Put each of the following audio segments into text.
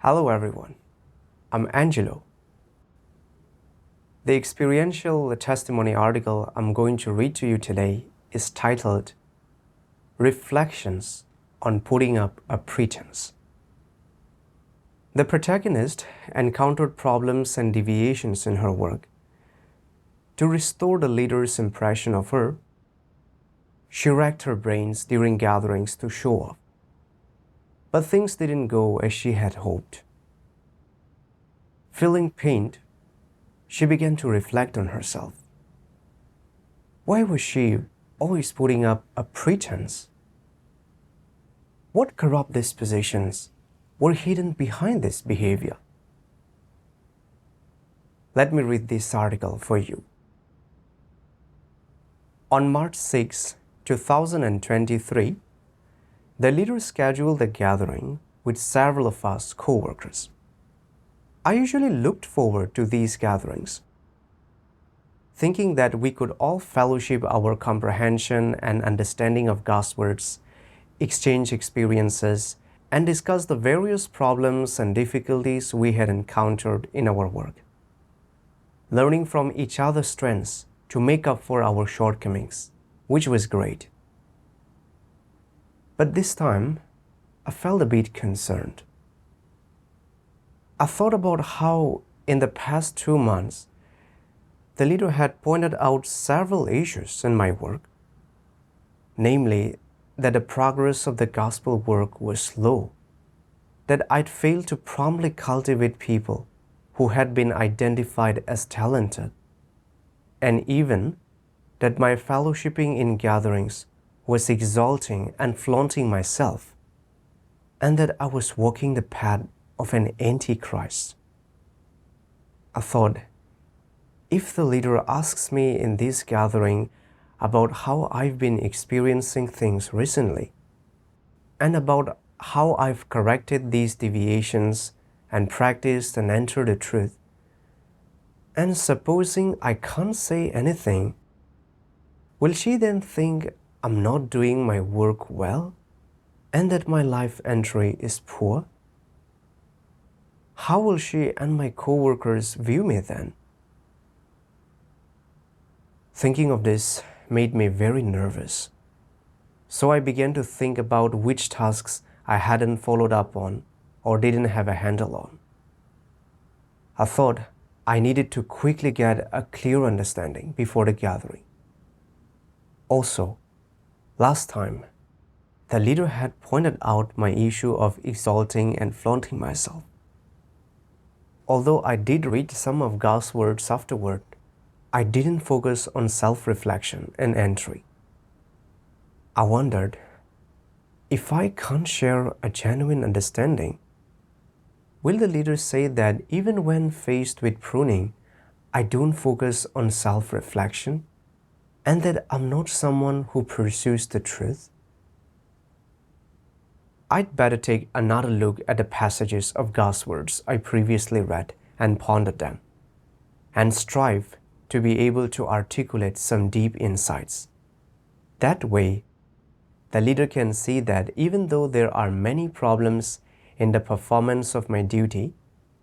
Hello everyone, I'm Angelo. The experiential testimony article I'm going to read to you today is titled Reflections on Putting Up a Pretense. The protagonist encountered problems and deviations in her work. To restore the leader's impression of her, she racked her brains during gatherings to show off. But things didn't go as she had hoped. Feeling pained, she began to reflect on herself. Why was she always putting up a pretense? What corrupt dispositions were hidden behind this behavior? Let me read this article for you. On March 6, 2023, the leader scheduled a gathering with several of us co-workers. I usually looked forward to these gatherings, thinking that we could all fellowship our comprehension and understanding of God's words, exchange experiences, and discuss the various problems and difficulties we had encountered in our work, learning from each other's strengths to make up for our shortcomings, which was great. But this time, I felt a bit concerned. I thought about how, in the past 2 months, the leader had pointed out several issues in my work, namely that the progress of the gospel work was slow, that I'd failed to promptly cultivate people who had been identified as talented, and even that my fellowshipping in gatherings was exalting and flaunting myself, and that I was walking the path of an antichrist. I thought, if the leader asks me in this gathering about how I've been experiencing things recently, and about how I've corrected these deviations and practiced and entered the truth, and supposing I can't say anything, will she then think I'm not doing my work well and that my life entry is poor? How will she and my co-workers view me then? Thinking of this made me very nervous. So I began to think about which tasks I hadn't followed up on or didn't have a handle on. I thought I needed to quickly get a clear understanding before the gathering. Also, last time, the leader had pointed out my issue of exalting and flaunting myself. Although I did read some of God's words afterward, I didn't focus on self-reflection and entry. I wondered, if I can't share a genuine understanding, will the leader say that even when faced with pruning, I don't focus on self-reflection and that I'm not someone who pursues the truth? I'd better take another look at the passages of God's words I previously read and ponder them, and strive to be able to articulate some deep insights. That way, the leader can see that even though there are many problems in the performance of my duty,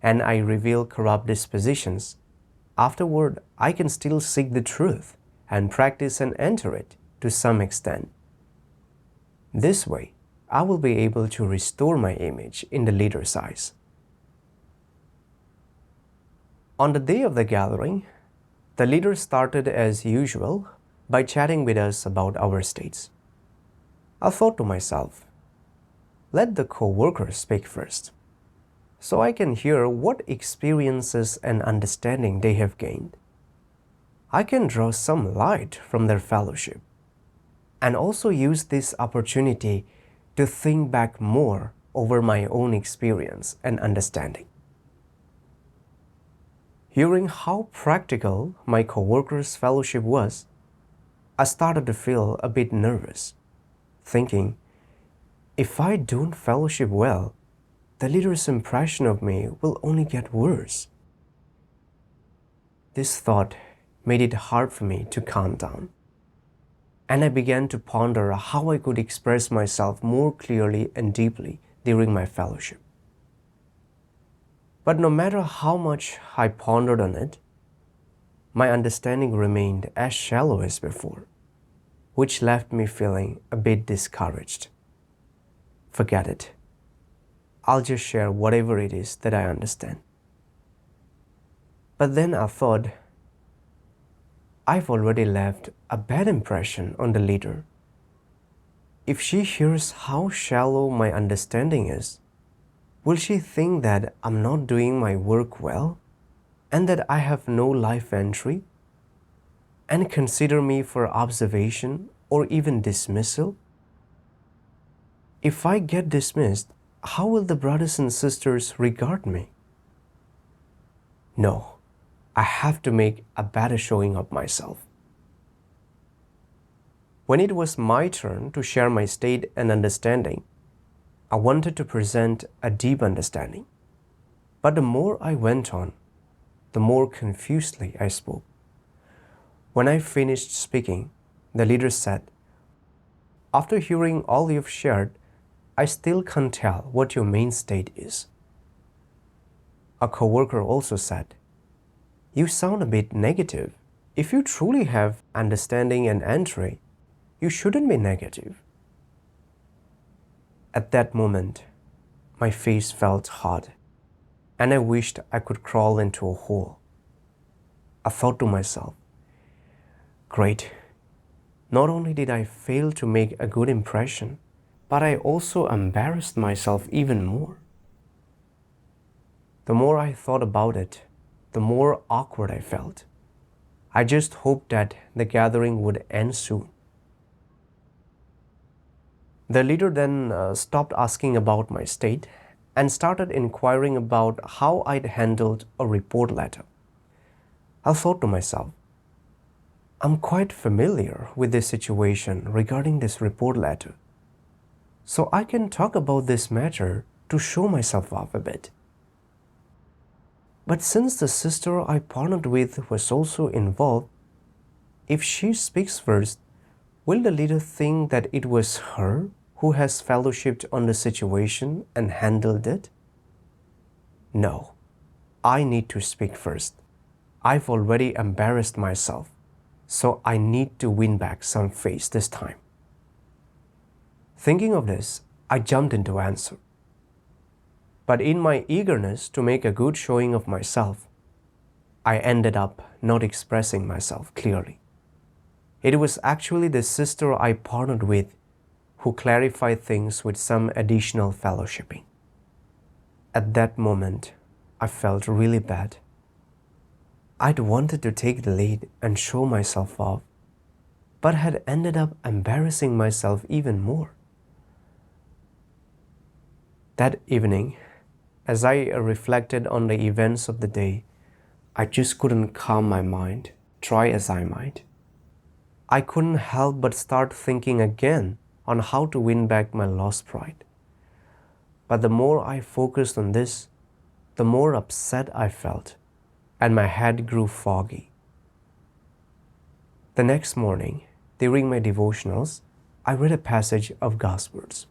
and I reveal corrupt dispositions, afterward I can still seek the truth and practice and enter it to some extent. This way, I will be able to restore my image in the leader's eyes. On the day of the gathering, the leader started as usual by chatting with us about our states. I thought to myself, let the co-workers speak first, so I can hear what experiences and understanding they have gained. I can draw some light from their fellowship, and also use this opportunity to think back more over my own experience and understanding. Hearing how practical my co-workers' fellowship was, I started to feel a bit nervous, thinking, if I don't fellowship well, the leader's impression of me will only get worse. This thought made it hard for me to calm down, and I began to ponder how I could express myself more clearly and deeply during my fellowship. But no matter how much I pondered on it, my understanding remained as shallow as before, which left me feeling a bit discouraged. Forget it. I'll just share whatever it is that I understand. But then I thought, I've already left a bad impression on the leader. If she hears how shallow my understanding is, will she think that I'm not doing my work well and that I have no life entry and consider me for observation or even dismissal? If I get dismissed, how will the brothers and sisters regard me? No, I have to make a better showing of myself. When it was my turn to share my state and understanding, I wanted to present a deep understanding. But the more I went on, the more confusedly I spoke. When I finished speaking, the leader said, "After hearing all you've shared, I still can't tell what your main state is." A coworker also said, "You sound a bit negative. If you truly have understanding and entry, you shouldn't be negative." At that moment, my face felt hot, and I wished I could crawl into a hole. I thought to myself, great, not only did I fail to make a good impression, but I also embarrassed myself even more. The more I thought about it, the more awkward I felt. I just hoped that the gathering would end soon. The leader then stopped asking about my state and started inquiring about how I'd handled a report letter. I thought to myself, I'm quite familiar with this situation regarding this report letter, so I can talk about this matter to show myself off a bit. But since the sister I partnered with was also involved, if she speaks first, will the leader think that it was her who has fellowshipped on the situation and handled it? No, I need to speak first. I've already embarrassed myself, so I need to win back some face this time. Thinking of this, I jumped into answer. But in my eagerness to make a good showing of myself, I ended up not expressing myself clearly. It was actually the sister I partnered with who clarified things with some additional fellowshipping. At that moment, I felt really bad. I'd wanted to take the lead and show myself off, but had ended up embarrassing myself even more. That evening, as I reflected on the events of the day, I just couldn't calm my mind, try as I might. I couldn't help but start thinking again on how to win back my lost pride. But the more I focused on this, the more upset I felt, and my head grew foggy. The next morning, during my devotionals, I read a passage of God's words.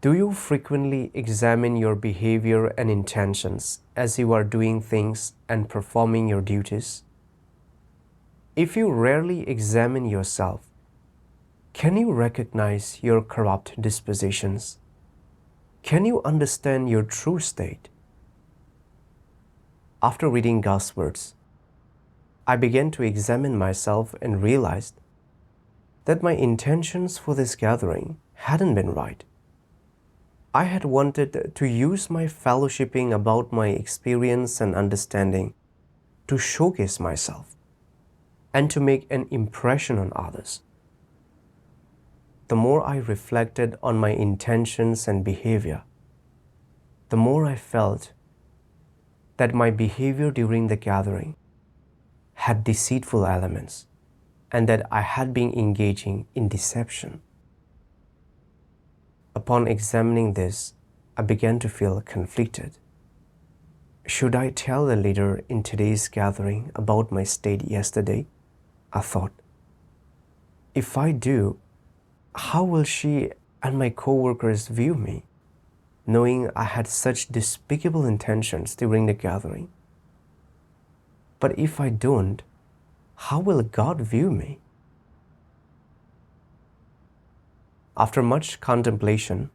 Do you frequently examine your behavior and intentions as you are doing things and performing your duties? If you rarely examine yourself, can you recognize your corrupt dispositions? Can you understand your true state? After reading God's words, I began to examine myself and realized that my intentions for this gathering hadn't been right. I had wanted to use my fellowshipping about my experience and understanding to showcase myself and to make an impression on others. The more I reflected on my intentions and behavior, the more I felt that my behavior during the gathering had deceitful elements and that I had been engaging in deception. Upon examining this, I began to feel conflicted. Should I tell the leader in today's gathering about my state yesterday? I thought. If I do, how will she and my co-workers view me? knowing I had such despicable intentions during the gathering. But if I don't, how will God view me? After much contemplation,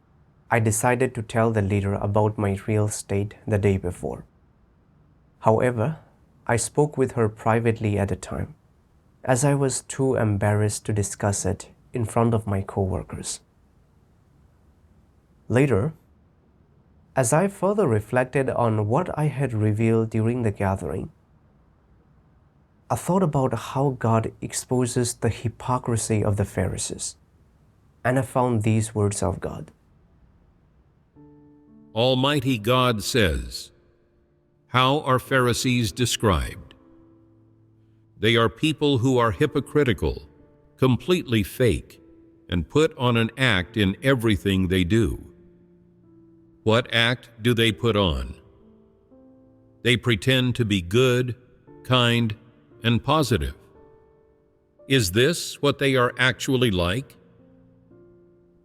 I decided to tell the leader about my real state the day before. However, I spoke with her privately at the time, as I was too embarrassed to discuss it in front of my co-workers. Later, as I further reflected on what I had revealed during the gathering, I thought about how God exposes the hypocrisy of the Pharisees, and I found these words of God. Almighty God says, "How are Pharisees described? They are people who are hypocritical, completely fake, and put on an act in everything they do." What act do they put on? They pretend to be good, kind, and positive. Is this what they are actually like?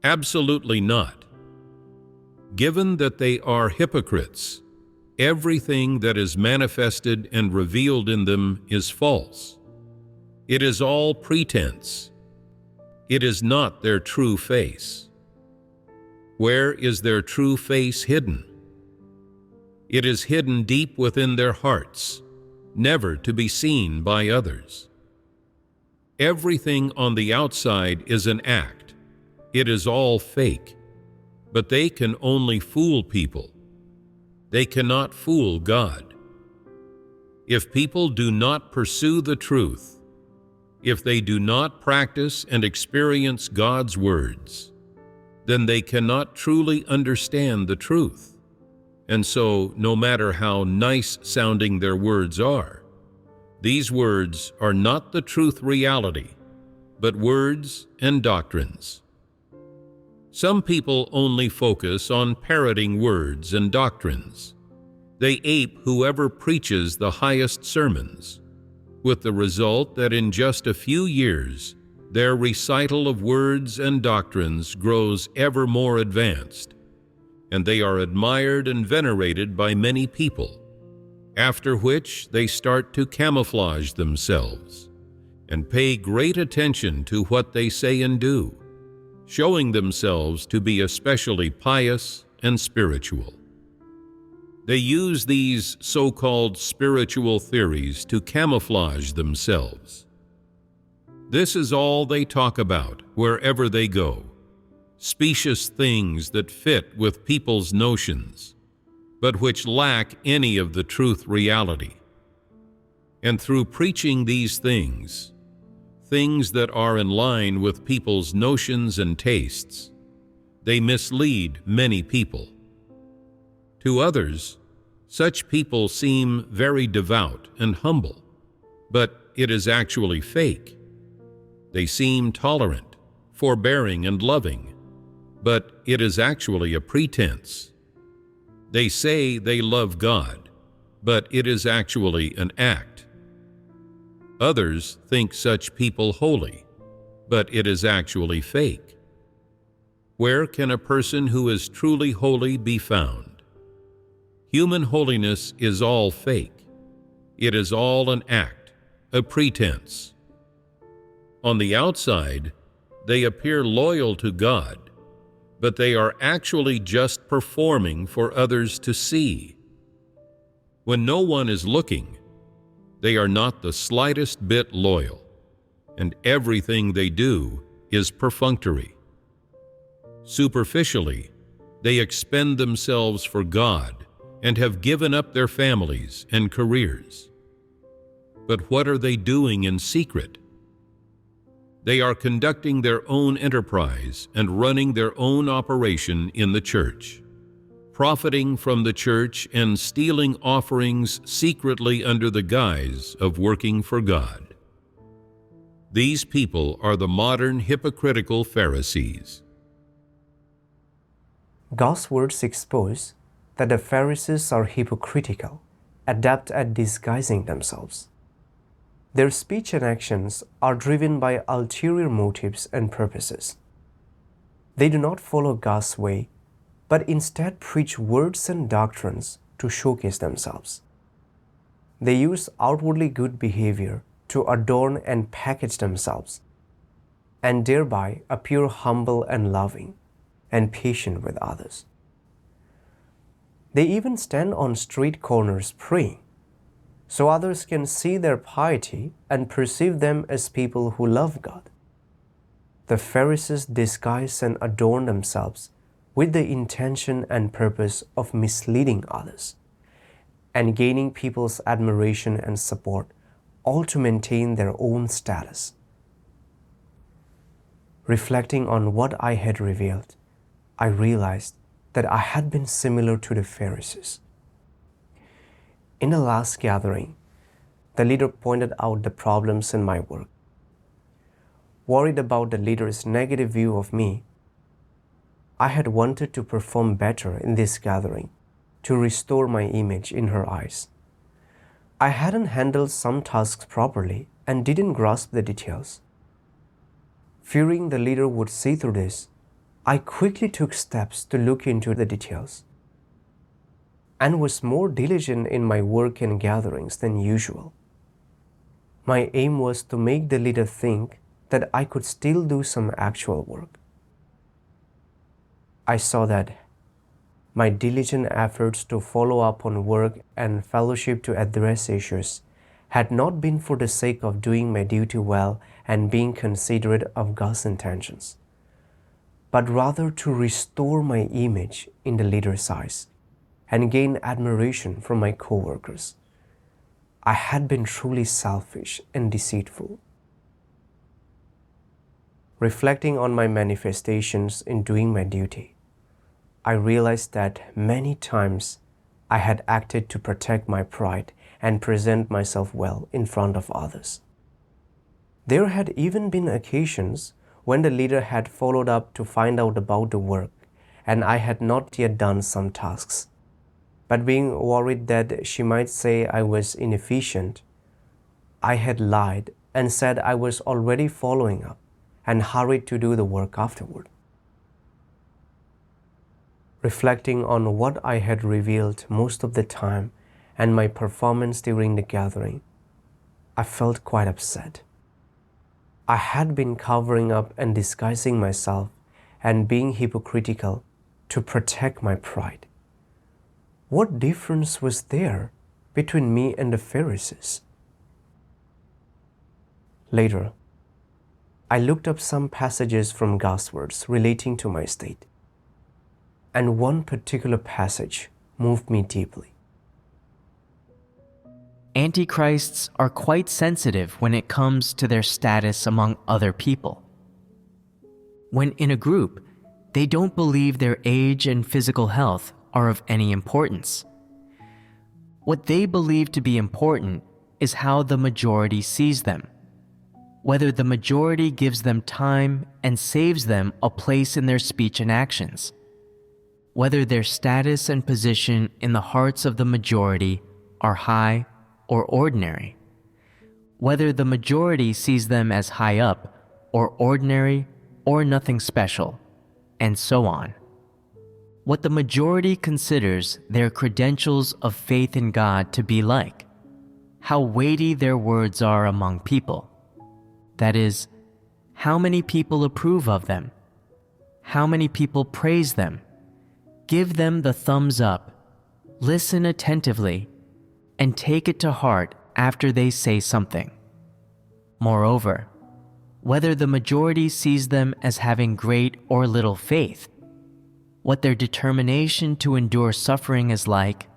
Absolutely not. Given that they are hypocrites, everything that is manifested and revealed in them is false. It is all pretense. It is not their true face. Where is their true face hidden? It is hidden deep within their hearts, never to be seen by others. Everything on the outside is an act. It is all fake. But they can only fool people. They cannot fool God. If people do not pursue the truth, if they do not practice and experience God's words, then they cannot truly understand the truth. And so, no matter how nice sounding their words are, these words are not the truth reality, but words and doctrines. Some people only focus on parroting words and doctrines. They ape whoever preaches the highest sermons, with the result that in just a few years, their recital of words and doctrines grows ever more advanced, and they are admired and venerated by many people, after which they start to camouflage themselves and pay great attention to what they say and do, showing themselves to be especially pious and spiritual. They use these so-called spiritual theories to camouflage themselves. This is all they talk about wherever they go, specious things that fit with people's notions, but which lack any of the truth reality. And through preaching these things that are in line with people's notions and tastes, they mislead many people. To others, such people seem very devout and humble, but it is actually fake. They seem tolerant, forbearing, and loving, but it is actually a pretense. They say they love God, but it is actually an act. Others think such people holy, but it is actually fake. Where can a person who is truly holy be found? Human holiness is all fake. It is all an act, a pretense. On the outside, they appear loyal to God, but they are actually just performing for others to see. When no one is looking, they are not the slightest bit loyal, and everything they do is perfunctory. Superficially, they expend themselves for God and have given up their families and careers. But what are they doing in secret? They are conducting their own enterprise and running their own operation in the church, profiting from the church and stealing offerings secretly under the guise of working for God. These people are the modern hypocritical Pharisees. God's words expose that the Pharisees are hypocritical, adept at disguising themselves. Their speech and actions are driven by ulterior motives and purposes. They do not follow God's way, but instead preach words and doctrines to showcase themselves. They use outwardly good behavior to adorn and package themselves, and thereby appear humble and loving and patient with others. They even stand on street corners praying, so others can see their piety and perceive them as people who love God. The Pharisees disguise and adorn themselves with the intention and purpose of misleading others and gaining people's admiration and support, all to maintain their own status. Reflecting on what I had revealed, I realized that I had been similar to the Pharisees. In the last gathering, the leader pointed out the problems in my work. Worried about the leader's negative view of me, I had wanted to perform better in this gathering to restore my image in her eyes. I hadn't handled some tasks properly and didn't grasp the details. Fearing the leader would see through this, I quickly took steps to look into the details and was more diligent in my work and gatherings than usual. My aim was to make the leader think that I could still do some actual work. I saw that my diligent efforts to follow up on work and fellowship to address issues had not been for the sake of doing my duty well and being considerate of God's intentions, but rather to restore my image in the leader's eyes and gain admiration from my co-workers. I had been truly selfish and deceitful. Reflecting on my manifestations in doing my duty, I realized that many times I had acted to protect my pride and present myself well in front of others. There had even been occasions when the leader had followed up to find out about the work and I had not yet done some tasks. But being worried that she might say I was inefficient, I had lied and said I was already following up and hurried to do the work afterward. Reflecting on what I had revealed most of the time and my performance during the gathering, I felt quite upset. I had been covering up and disguising myself and being hypocritical to protect my pride. What difference was there between me and the Pharisees? Later, I looked up some passages from God's words relating to my state, and one particular passage moved me deeply. Antichrists are quite sensitive when it comes to their status among other people. When in a group, they don't believe their age and physical health are of any importance. What they believe to be important is how the majority sees them, whether the majority gives them time and saves them a place in their speech and actions, whether their status and position in the hearts of the majority are high or ordinary, whether the majority sees them as high up or ordinary or nothing special, and so on. What the majority considers their credentials of faith in God to be like, how weighty their words are among people. That is, how many people approve of them, how many people praise them, give them the thumbs up, listen attentively, and take it to heart after they say something. Moreover, whether the majority sees them as having great or little faith, what their determination to endure suffering is like,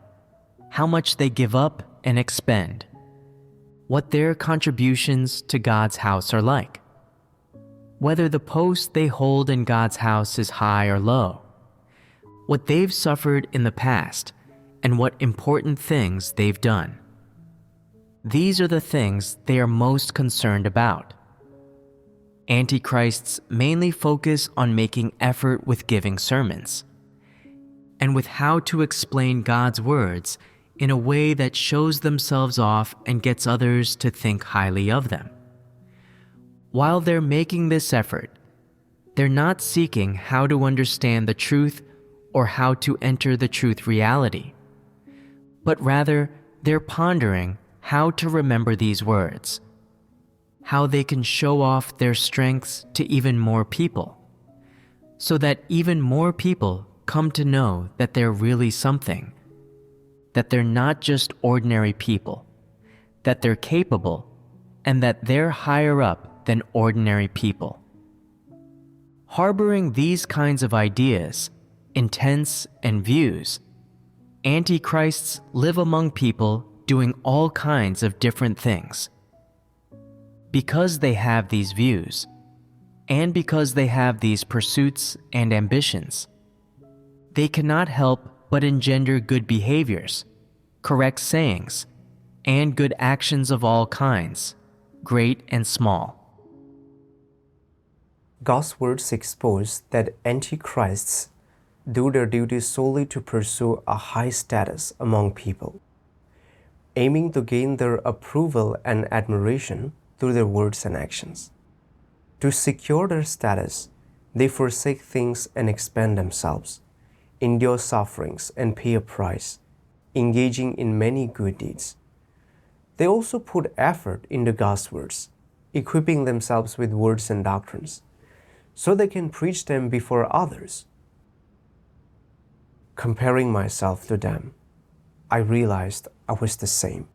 how much they give up and expend, what their contributions to God's house are like, whether the post they hold in God's house is high or low, what they've suffered in the past, and what important things they've done. These are the things they are most concerned about. Antichrists mainly focus on making effort with giving sermons, and with how to explain God's words in a way that shows themselves off and gets others to think highly of them. While they're making this effort, they're not seeking how to understand the truth or how to enter the truth reality, but rather they're pondering how to remember these words, how they can show off their strengths to even more people, so that even more people come to know that they're really something, that they're not just ordinary people, that they're capable, and that they're higher up than ordinary people. Harboring these kinds of ideas, intents, and views, antichrists live among people doing all kinds of different things. Because they have these views, and because they have these pursuits and ambitions, they cannot help but engender good behaviors, correct sayings, and good actions of all kinds, great and small. God's words expose that antichrists do their duty solely to pursue a high status among people, aiming to gain their approval and admiration through their words and actions. To secure their status, they forsake things and expand themselves, endure sufferings and pay a price, engaging in many good deeds. They also put effort into God's words, equipping themselves with words and doctrines, so they can preach them before others. Comparing myself to them, I realized I was the same.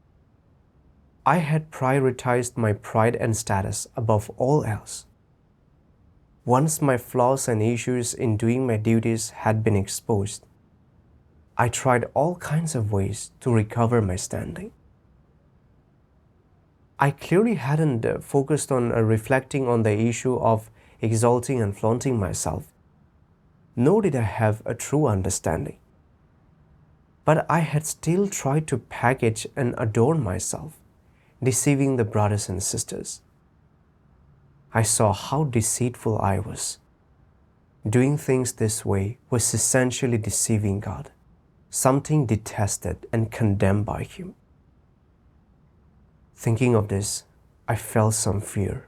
I had prioritized my pride and status above all else. Once my flaws and issues in doing my duties had been exposed, I tried all kinds of ways to recover my standing. I clearly hadn't focused on reflecting on the issue of exalting and flaunting myself, nor did I have a true understanding. But I had still tried to package and adorn myself, deceiving the brothers and sisters. I saw how deceitful I was. Doing things this way was essentially deceiving God, something detested and condemned by Him. Thinking of this, I felt some fear,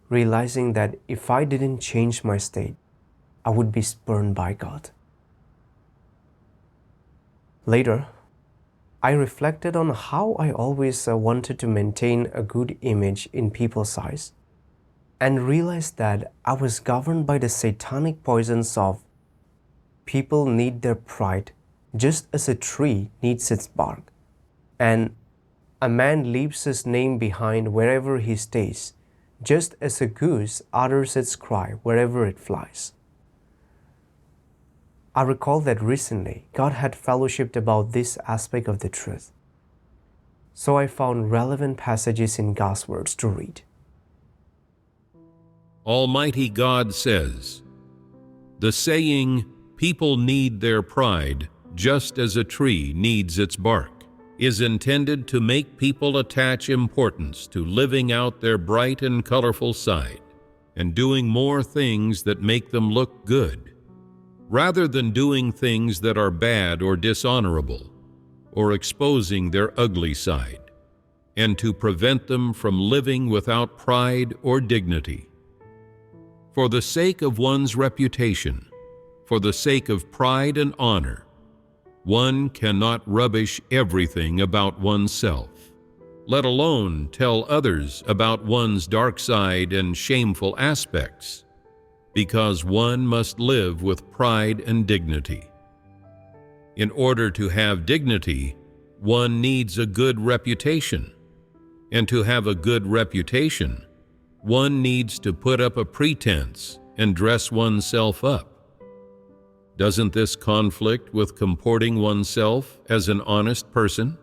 realizing that if I didn't change my state, I would be spurned by God. Later, I reflected on how I always wanted to maintain a good image in people's eyes, and realized that I was governed by the satanic poisons of people need their pride just as a tree needs its bark, and a man leaves his name behind wherever he stays, just as a goose utters its cry wherever it flies. I recall that recently God had fellowshipped about this aspect of the truth, so I found relevant passages in God's words to read. Almighty God says, "The saying, 'People need their pride just as a tree needs its bark,' is intended to make people attach importance to living out their bright and colorful side and doing more things that make them look good, rather than doing things that are bad or dishonorable, or exposing their ugly side, and to prevent them from living without pride or dignity. For the sake of one's reputation, for the sake of pride and honor, one cannot rubbish everything about oneself, let alone tell others about one's dark side and shameful aspects, because one must live with pride and dignity. In order to have dignity, one needs a good reputation, and to have a good reputation, one needs to put up a pretense and dress oneself up. Doesn't this conflict with comporting oneself as an honest person?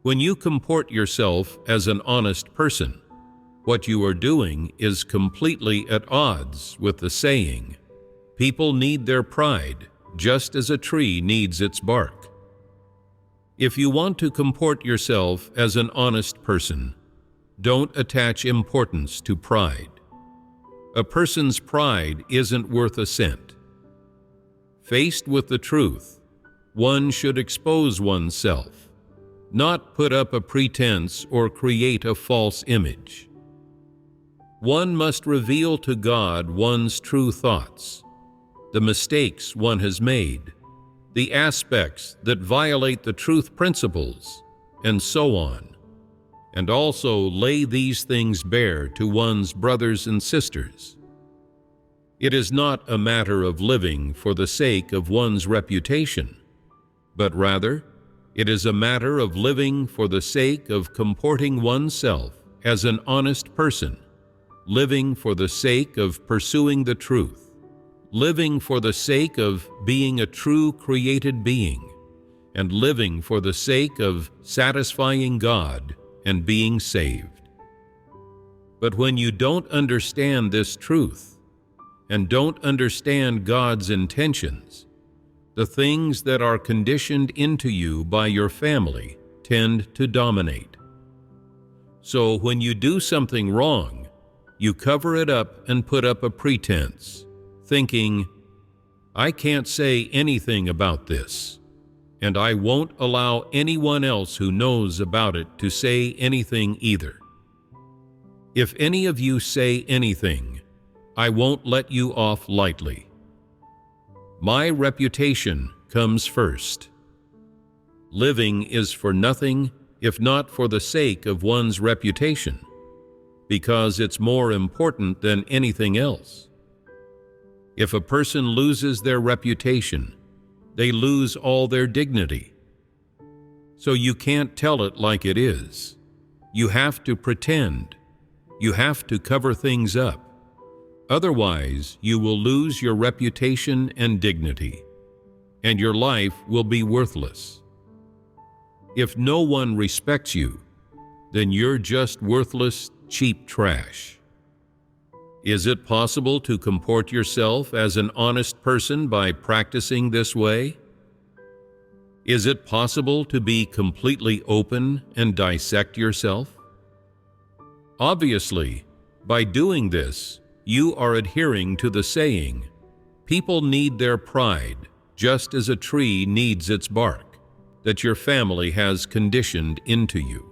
When you comport yourself as an honest person, what you are doing is completely at odds with the saying, 'People need their pride just as a tree needs its bark.' If you want to comport yourself as an honest person, don't attach importance to pride. A person's pride isn't worth a cent. Faced with the truth, one should expose oneself, not put up a pretense or create a false image. One must reveal to God one's true thoughts. the mistakes one has made, the aspects that violate the truth principles, and so on, and also lay these things bare to one's brothers and sisters. It is not a matter of living for the sake of one's reputation, but rather it is a matter of living for the sake of comporting oneself as an honest person, living for the sake of pursuing the truth, living for the sake of being a true created being, and living for the sake of satisfying God and being saved. But when you don't understand this truth, and don't understand God's intentions, the things that are conditioned into you by your family tend to dominate. So when you do something wrong, you cover it up and put up a pretense, thinking, I can't say anything about this, and I won't allow anyone else who knows about it to say anything either. If any of you say anything, I won't let you off lightly. My reputation comes first. Living is for nothing if not for the sake of one's reputation, because it's more important than anything else. If a person loses their reputation, they lose all their dignity. So you can't tell it like it is. You have to pretend. You have to cover things up. Otherwise, you will lose your reputation and dignity, and your life will be worthless. If no one respects you, then you're just worthless, cheap trash. Is it possible to comport yourself as an honest person by practicing this way? Is it possible to be completely open and dissect yourself? Obviously, by doing this, you are adhering to the saying, people need their pride just as a tree needs its bark, that your family has conditioned into you.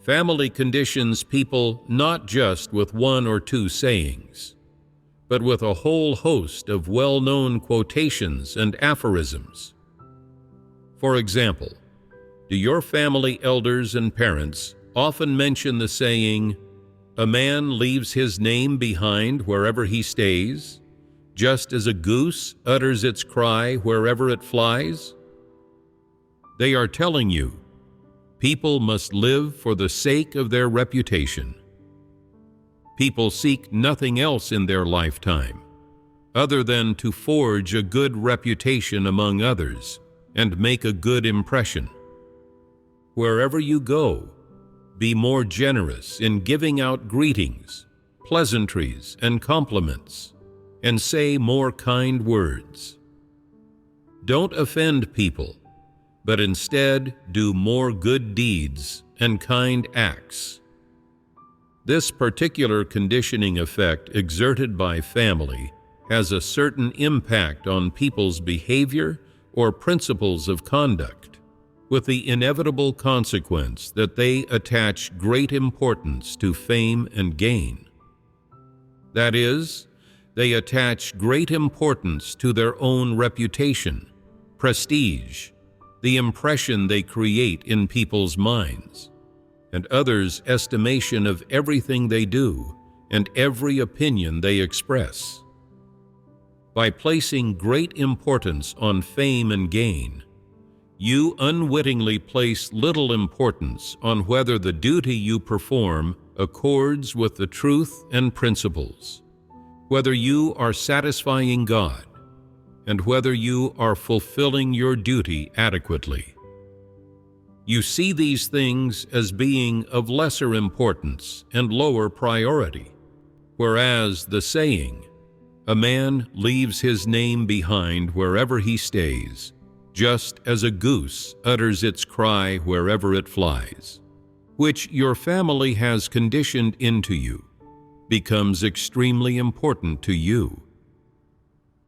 Family conditions people not just with one or two sayings, but with a whole host of well-known quotations and aphorisms. For example, do your family elders and parents often mention the saying, a man leaves his name behind wherever he stays, just as a goose utters its cry wherever it flies? They are telling you, people must live for the sake of their reputation. People seek nothing else in their lifetime, other than to forge a good reputation among others and make a good impression. Wherever you go, be more generous in giving out greetings, pleasantries, and compliments, and say more kind words. Don't offend people, but instead do more good deeds and kind acts. This particular conditioning effect exerted by family has a certain impact on people's behavior or principles of conduct, with the inevitable consequence that they attach great importance to fame and gain. That is, they attach great importance to their own reputation, prestige, the impression they create in people's minds, and others' estimation of everything they do and every opinion they express. By placing great importance on fame and gain, you unwittingly place little importance on whether the duty you perform accords with the truth and principles, whether you are satisfying God, and whether you are fulfilling your duty adequately. You see these things as being of lesser importance and lower priority, whereas the saying, a man leaves his name behind wherever he stays, just as a goose utters its cry wherever it flies, which your family has conditioned into you, becomes extremely important to you.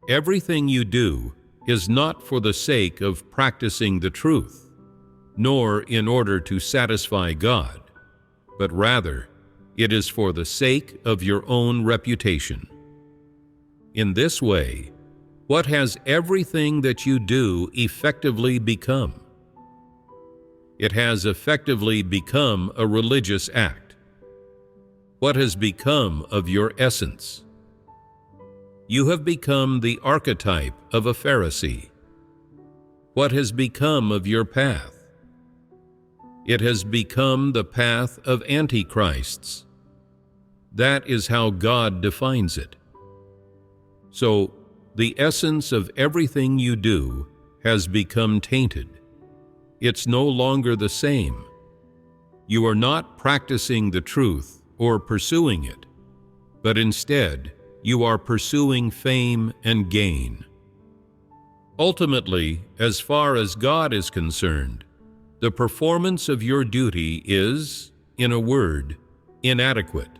Everything you do is not for the sake of practicing the truth, nor in order to satisfy God, but rather it is for the sake of your own reputation. In this way, what has everything that you do effectively become? It has effectively become a religious act. What has become of your essence? You have become the archetype of a Pharisee. What has become of your path? It has become the path of antichrists. That is how God defines it. So, the essence of everything you do has become tainted. It's no longer the same. You are not practicing the truth or pursuing it, but instead, you are pursuing fame and gain. Ultimately, as far as God is concerned, the performance of your duty is, in a word, inadequate.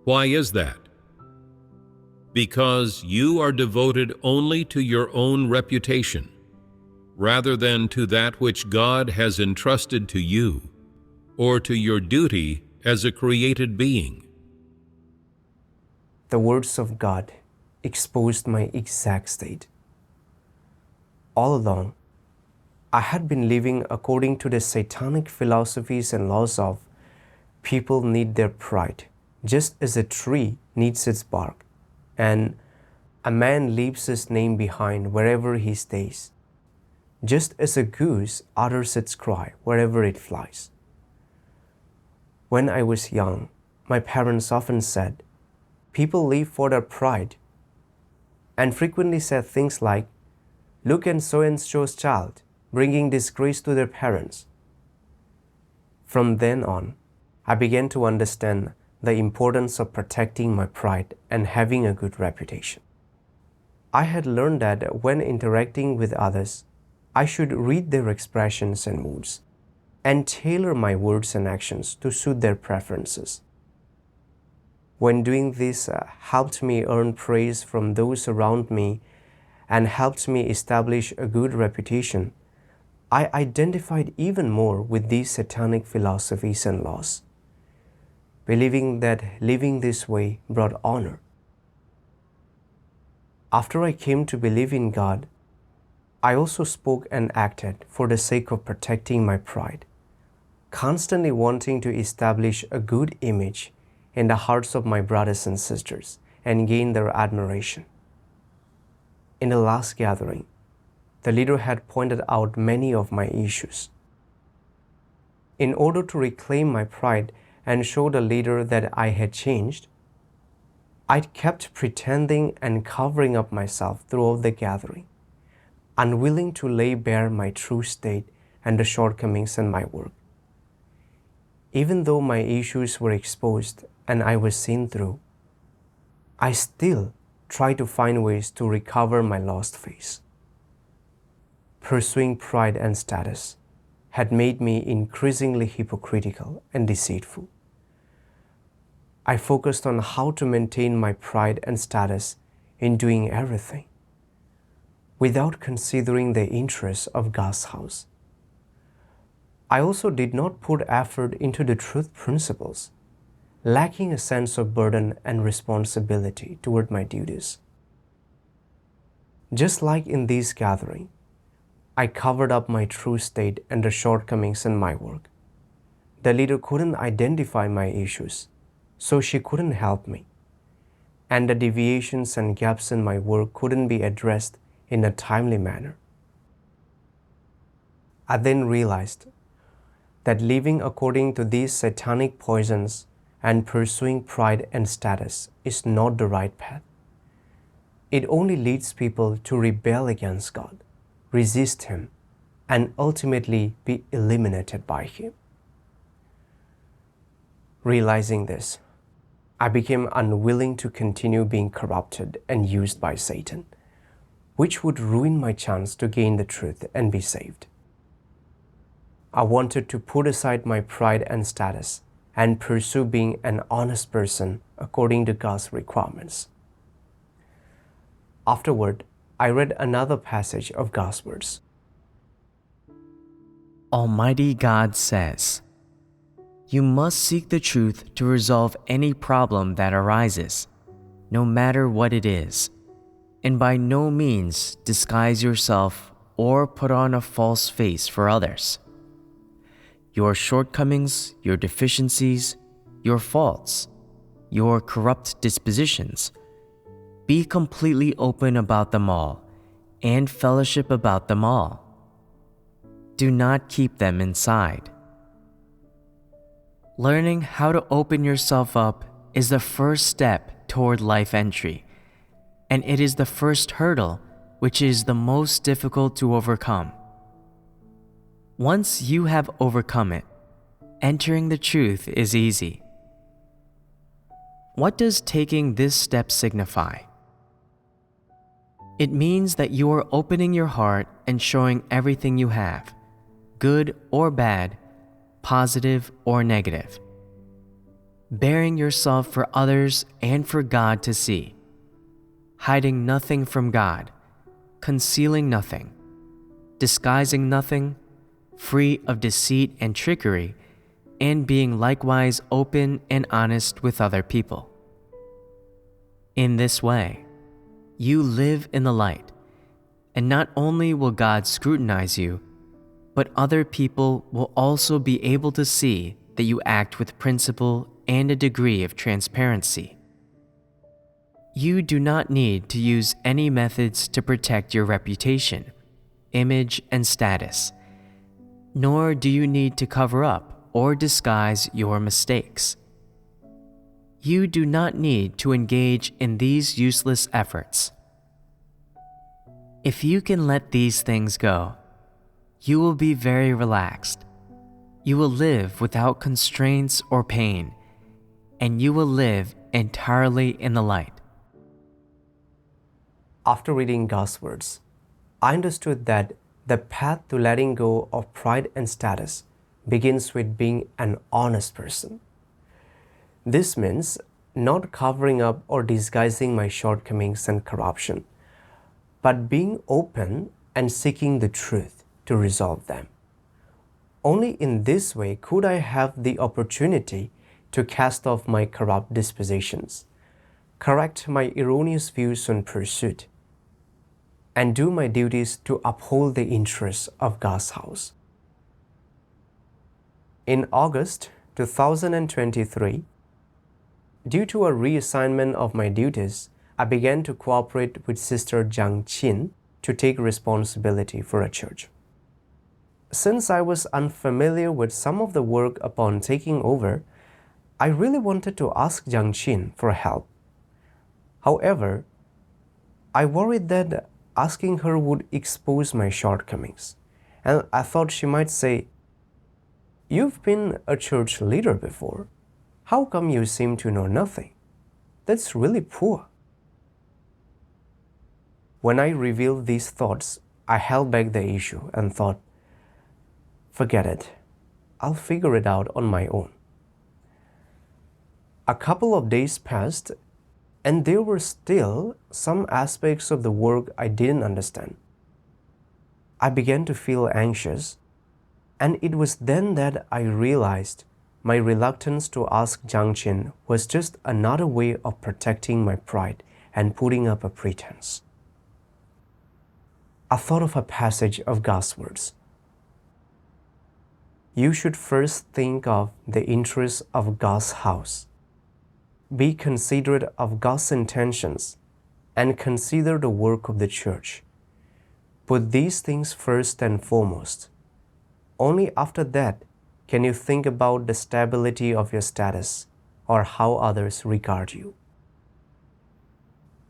Why is that? Because you are devoted only to your own reputation, rather than to that which God has entrusted to you, or to your duty as a created being. The words of God exposed my exact state. All along, I had been living according to the Satanic philosophies and laws of people need their pride, just as a tree needs its bark, and a man leaves his name behind wherever he stays, just as a goose utters its cry wherever it flies. When I was young, my parents often said, people live for their pride, and frequently said things like, look at so-and-so's child, bringing disgrace to their parents. From then on, I began to understand the importance of protecting my pride and having a good reputation. I had learned that when interacting with others, I should read their expressions and moods, and tailor my words and actions to suit their preferences. When doing this helped me earn praise from those around me and helped me establish a good reputation, I identified even more with these satanic philosophies and laws, believing that living this way brought honor. After I came to believe in God, I also spoke and acted for the sake of protecting my pride, constantly wanting to establish a good image in the hearts of my brothers and sisters and gain their admiration. In the last gathering, the leader had pointed out many of my issues. In order to reclaim my pride and show the leader that I had changed, I kept pretending and covering up myself throughout the gathering, unwilling to lay bare my true state and the shortcomings in my work. Even though my issues were exposed and I was seen through, I still tried to find ways to recover my lost face. Pursuing pride and status had made me increasingly hypocritical and deceitful. I focused on how to maintain my pride and status in doing everything, without considering the interests of God's house. I also did not put effort into the truth principles, lacking a sense of burden and responsibility toward my duties. Just like in this gathering, I covered up my true state and the shortcomings in my work. The leader couldn't identify my issues, so she couldn't help me, and the deviations and gaps in my work couldn't be addressed in a timely manner. I then realized that living according to these satanic poisons and pursuing pride and status is not the right path. It only leads people to rebel against God, resist Him, and ultimately be eliminated by Him. Realizing this, I became unwilling to continue being corrupted and used by Satan, which would ruin my chance to gain the truth and be saved. I wanted to put aside my pride and status and pursue being an honest person according to God's requirements. Afterward, I read another passage of God's words. Almighty God says, "You must seek the truth to resolve any problem that arises. no matter what it is, and by no means disguise yourself or put on a false face for others. Your shortcomings, your deficiencies, your faults, your corrupt dispositions, be completely open about them all and fellowship about them all. Do not keep them inside. Learning how to open yourself up is the first step toward life entry, and it is the first hurdle which is the most difficult to overcome. Once you have overcome it, entering the truth is easy. What does taking this step signify? It means that you are opening your heart and showing everything you have, good or bad, positive or negative, bearing yourself for others and for God to see, hiding nothing from God, concealing nothing, disguising nothing, free of deceit and trickery, and being likewise open and honest with other people. In this way, you live in the light, and not only will God scrutinize you, but other people will also be able to see that you act with principle and a degree of transparency. You do not need to use any methods to protect your reputation, image, and status, nor do you need to cover up or disguise your mistakes. You do not need to engage in these useless efforts. If you can let these things go, you will be very relaxed. You will live without constraints or pain, and you will live entirely in the light. After reading God's words, I understood that the path to letting go of pride and status begins with being an honest person. This means not covering up or disguising my shortcomings and corruption, but being open and seeking the truth to resolve them. Only in this way could I have the opportunity to cast off my corrupt dispositions, correct my erroneous views on pursuit, and do my duties to uphold the interests of God's house. In August 2023, due to a reassignment of my duties, I began to cooperate with Sister Jiang Qin to take responsibility for a church. Since I was unfamiliar with some of the work upon taking over, I really wanted to ask Jiang Qin for help. However, I worried that asking her would expose my shortcomings, and I thought she might say, "You've been a church leader before. How come you seem to know nothing? That's really poor." When I revealed these thoughts, I held back the issue and thought, forget it, I'll figure it out on my own. A couple of days passed, and there were still some aspects of the work I didn't understand. I began to feel anxious, and it was then that I realized my reluctance to ask Jiang Qin was just another way of protecting my pride and putting up a pretense. I thought of a passage of God's words. You should first think of the interests of God's house. Be considerate of God's intentions and consider the work of the church. Put these things first and foremost. Only after that can you think about the stability of your status or how others regard you.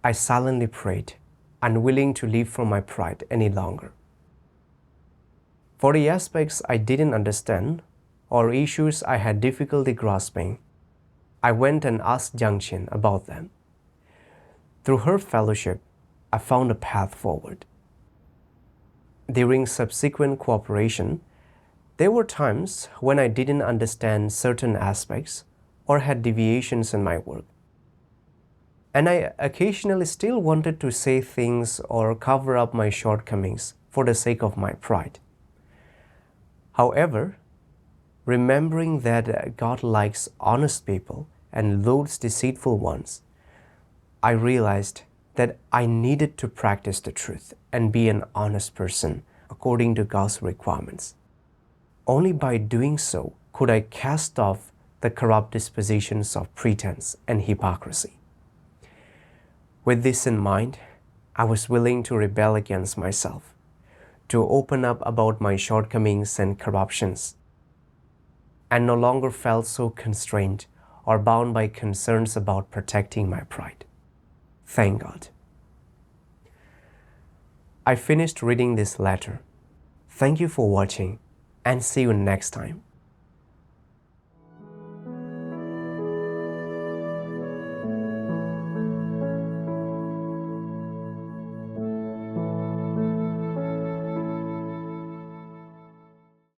I silently prayed, unwilling to live for my pride any longer. For the aspects I didn't understand or issues I had difficulty grasping, I went and asked Jiang Qin about them. Through her fellowship, I found a path forward. During subsequent cooperation, there were times when I didn't understand certain aspects or had deviations in my work. And I occasionally still wanted to say things or cover up my shortcomings for the sake of my pride. However, remembering that God likes honest people and loathes deceitful ones, I realized that I needed to practice the truth and be an honest person according to God's requirements. Only by doing so could I cast off the corrupt dispositions of pretense and hypocrisy. With this in mind, I was willing to rebel against myself, to open up about my shortcomings and corruptions, and no longer felt so constrained or bound by concerns about protecting my pride. Thank God. I finished reading this letter. Thank you for watching, and see you next time.